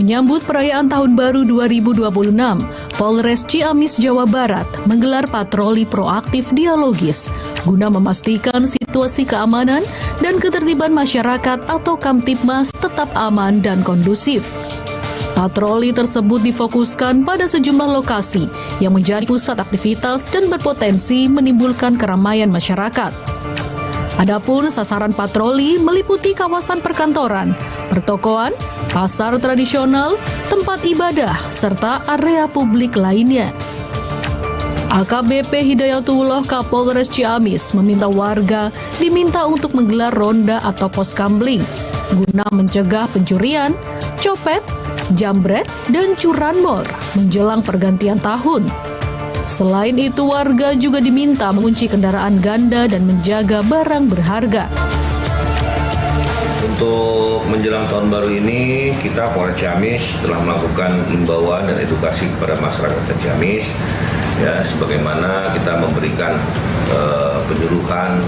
Menyambut perayaan Tahun Baru 2026, Polres Ciamis, Jawa Barat menggelar patroli proaktif dialogis guna memastikan situasi keamanan dan ketertiban masyarakat atau Kamtibmas tetap aman dan kondusif. Patroli tersebut difokuskan pada sejumlah lokasi yang menjadi pusat aktivitas dan berpotensi menimbulkan keramaian masyarakat. Adapun sasaran patroli meliputi kawasan perkantoran, pertokoan, pasar tradisional, tempat ibadah, serta area publik lainnya. AKBP Hidayatullah Kapolres Ciamis meminta warga diminta untuk menggelar ronda atau pos kamling guna mencegah pencurian, copet, jambret, dan curanmor menjelang pergantian tahun. Selain itu, warga juga diminta mengunci kendaraan ganda dan menjaga barang berharga. Untuk menjelang tahun baru ini, kita Polres Ciamis telah melakukan imbauan dan edukasi kepada masyarakat Ciamis, ya, sebagaimana kita memberikan penyuluhan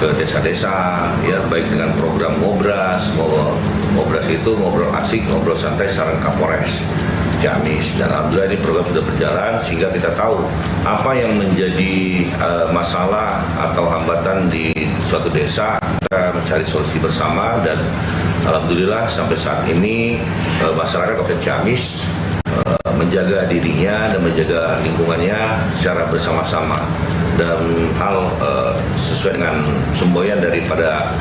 ke desa-desa, ya, baik dengan program Ngobras. Ngobras itu ngobrol asik, ngobrol santai saran Kapolres Ciamis, dan alhamdulillah ini program sudah berjalan sehingga kita tahu apa yang menjadi masalah atau hambatan di suatu desa. Kita mencari solusi bersama dan alhamdulillah sampai saat ini masyarakat Kabupaten Ciamis menjaga dirinya dan menjaga lingkungannya secara bersama-sama dan hal sesuai dengan semboyan daripada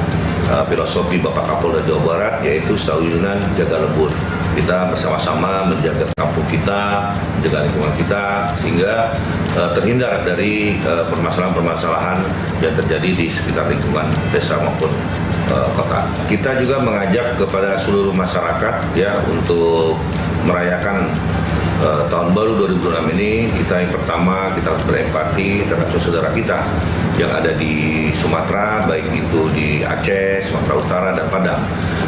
filosofi Bapak Kapolda Jawa Barat, yaitu Sauyunan Jaga Lebur. Kita bersama-sama menjaga kampung kita, menjaga lingkungan kita, sehingga terhindar dari permasalahan-permasalahan yang terjadi di sekitar lingkungan desa maupun kota. Kita juga mengajak kepada seluruh masyarakat, ya, untuk merayakan tahun baru 2026 ini. Kita yang pertama, kita harus berempati terhadap saudara kita yang ada di Sumatera, baik itu di Aceh, Sumatera Utara, dan Padang.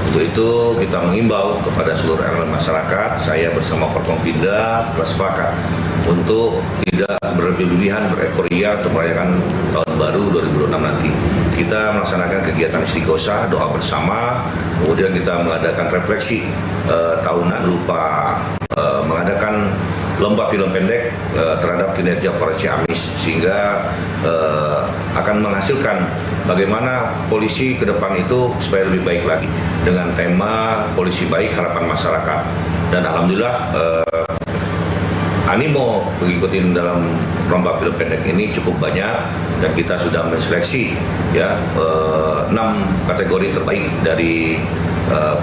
Untuk itu kita mengimbau kepada seluruh elemen masyarakat, saya bersama Forkompinda telah sepakat untuk tidak berlebihan bereforia untuk merayakan tahun baru 2026 nanti. Kita melaksanakan kegiatan istighosah, doa bersama, kemudian kita mengadakan refleksi tahunan berupa mengadakan lomba film pendek terhadap kinerja Polres Ciamis, sehingga akan menghasilkan bagaimana polisi ke depan itu supaya lebih baik lagi dengan tema polisi baik harapan masyarakat. Dan alhamdulillah animo mengikuti dalam lomba film pendek ini cukup banyak dan kita sudah menseleksi, ya, 6 kategori terbaik dari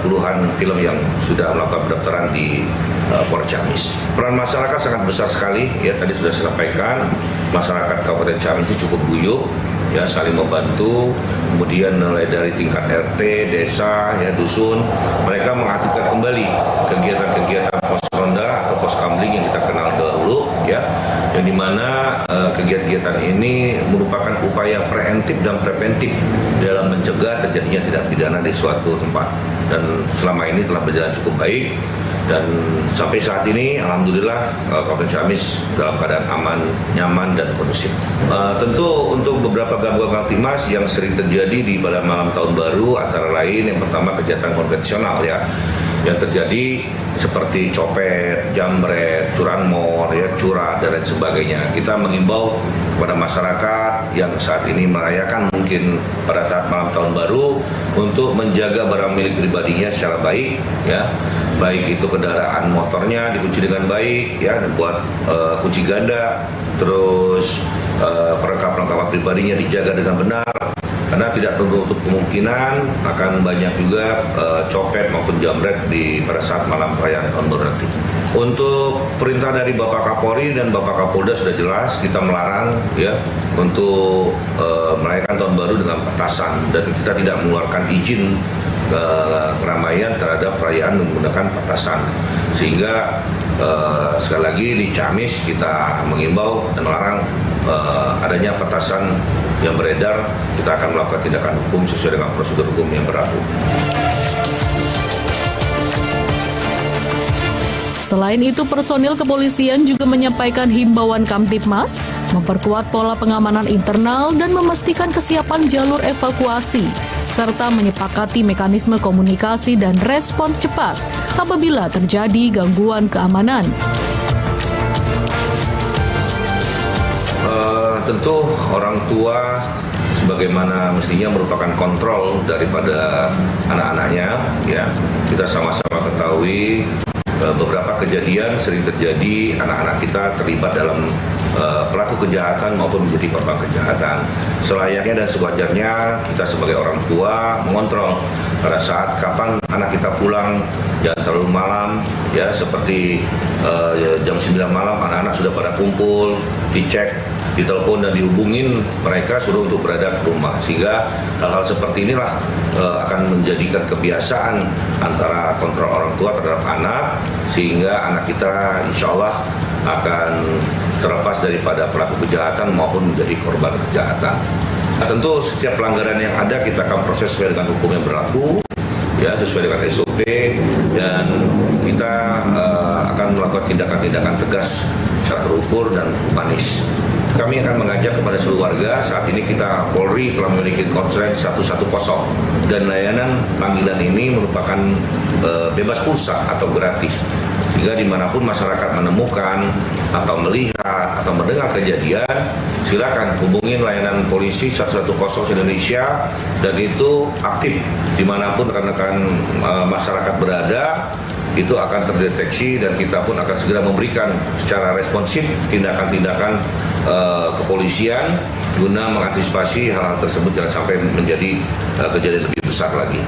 puluhan film yang sudah melakukan pendaftaran di Polres Ciamis. Peran masyarakat sangat besar sekali, ya, tadi sudah saya sampaikan, masyarakat Kabupaten Ciamis itu cukup guyup, ya, saling membantu. Kemudian mulai dari tingkat RT, desa, ya, dusun, mereka mengaktifkan kembali kegiatan-kegiatan pos ronda atau pos kamling yang kita kenal dahulu, ya, yang dimana kegiatan ini merupakan upaya preventif dan preventif dalam mencegah terjadinya tindak pidana di suatu tempat, dan selama ini telah berjalan cukup baik. Dan sampai saat ini, alhamdulillah, Kabupaten Ciamis dalam keadaan aman, nyaman, dan kondusif. Tentu untuk beberapa gangguan Kamtibmas yang sering terjadi di pada malam tahun baru, antara lain yang pertama kejahatan konvensional, ya, yang terjadi seperti copet, jambret, curanmor, ya, curat, dan lain sebagainya. Kita mengimbau kepada masyarakat yang saat ini merayakan mungkin pada saat malam tahun baru untuk menjaga barang milik pribadinya secara baik, ya, baik itu kendaraan motornya dikunci dengan baik, ya, buat kunci ganda, terus perlengkapan pribadinya dijaga dengan benar, karena tidak tertutup kemungkinan akan banyak juga copet maupun jambret pada saat malam perayaan tahun baru nanti. Untuk perintah dari Bapak Kapolri dan Bapak Kapolda sudah jelas, kita melarang, ya, untuk merayakan tahun baru dengan petasan, dan kita tidak mengeluarkan izin keramaian terhadap perayaan menggunakan petasan. Sehingga sekali lagi di Ciamis kita mengimbau dan melarang adanya petasan yang beredar. Kita akan melakukan tindakan hukum sesuai dengan prosedur hukum yang berlaku. Selain itu, personil kepolisian juga menyampaikan himbauan Kamtibmas memperkuat pola pengamanan internal dan memastikan kesiapan jalur evakuasi serta menyepakati mekanisme komunikasi dan respons cepat apabila terjadi gangguan keamanan. Tentu orang tua sebagaimana mestinya merupakan kontrol daripada anak-anaknya, ya. Kita sama-sama ketahui beberapa kejadian sering terjadi anak-anak kita terlibat dalam pelaku kejahatan maupun menjadi korban kejahatan. Selayaknya dan sewajarnya kita sebagai orang tua mengontrol pada saat kapan anak kita pulang, jangan terlalu malam, ya, seperti jam 9 malam anak-anak sudah pada kumpul, dicek, ditelepon dan dihubungin mereka suruh untuk berada ke rumah, sehingga hal-hal seperti inilah akan menjadikan kebiasaan antara kontrol orang tua terhadap anak, sehingga anak kita insya Allah akan terlepas daripada pelaku kejahatan maupun menjadi korban kejahatan. Nah, tentu setiap pelanggaran yang ada kita akan proses sesuai dengan hukum yang berlaku, ya, sesuai dengan SOP, dan kita akan melakukan tindakan-tindakan tegas secara terukur dan humanis. Kami akan mengajak kepada seluruh warga, saat ini kita Polri telah memiliki konslet 110 dan layanan panggilan ini merupakan bebas pulsa atau gratis, sehingga dimanapun masyarakat menemukan atau melihat atau mendengar kejadian, silakan hubungin layanan polisi 110 Indonesia, dan itu aktif dimanapun rekan-rekan masyarakat berada. Itu akan terdeteksi dan kita pun akan segera memberikan secara responsif tindakan-tindakan kepolisian guna mengantisipasi hal-hal tersebut jangan sampai menjadi kejadian lebih besar lagi.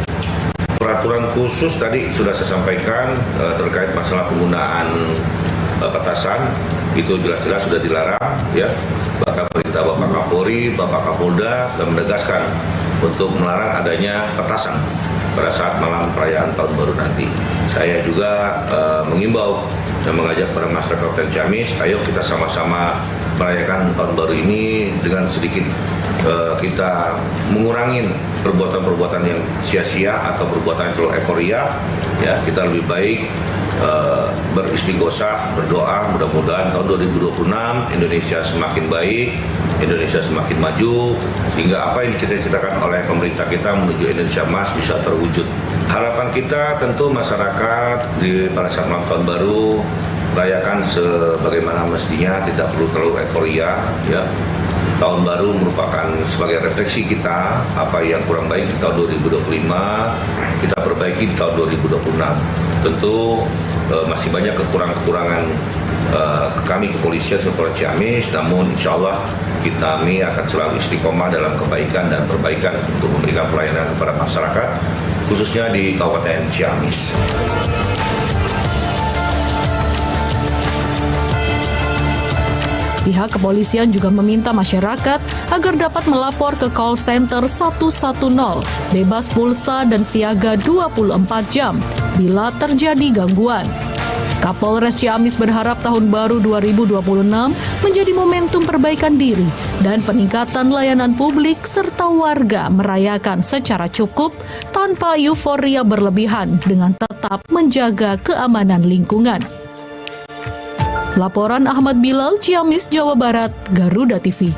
Peraturan khusus tadi sudah saya sampaikan terkait masalah penggunaan petasan, itu jelas-jelas sudah dilarang, ya. Bahkan perintah Bapak Kapolri, Bapak Kapolda sudah menegaskan untuk melarang adanya petasan pada saat malam perayaan tahun baru nanti. Saya juga mengimbau dan mengajak para masyarakat Kabupaten Ciamis, ayo kita sama-sama merayakan tahun baru ini dengan sedikit kita mengurangi perbuatan-perbuatan yang sia-sia atau perbuatan yang terlalu euforia, ya. Kita lebih baik beristighosah, berdoa, mudah-mudahan tahun 2026 Indonesia semakin baik, Indonesia semakin maju, sehingga apa yang dicita-citakan oleh pemerintah kita menuju Indonesia Emas bisa terwujud. Harapan kita tentu masyarakat pada saat malam tahun baru rayakan sebagaimana mestinya, tidak perlu terlalu euforia, ya. Tahun baru merupakan sebagai refleksi kita, apa yang kurang baik di tahun 2025 kita perbaiki di tahun 2026. Tentu masih banyak kekurangan-kekurangan kami kepolisian Polres Ciamis, namun insya Allah kami akan selalu istiqomah dalam kebaikan dan perbaikan untuk memberikan pelayanan kepada masyarakat, khususnya di Kabupaten Ciamis. Pihak kepolisian juga meminta masyarakat agar dapat melapor ke call center 110 bebas pulsa dan siaga 24 jam bila terjadi gangguan. Kapolres Ciamis berharap tahun baru 2026 menjadi momentum perbaikan diri dan peningkatan layanan publik serta warga merayakan secara cukup tanpa euforia berlebihan dengan tetap menjaga keamanan lingkungan. Laporan Ahmad Bilal, Ciamis, Jawa Barat, Garuda TV.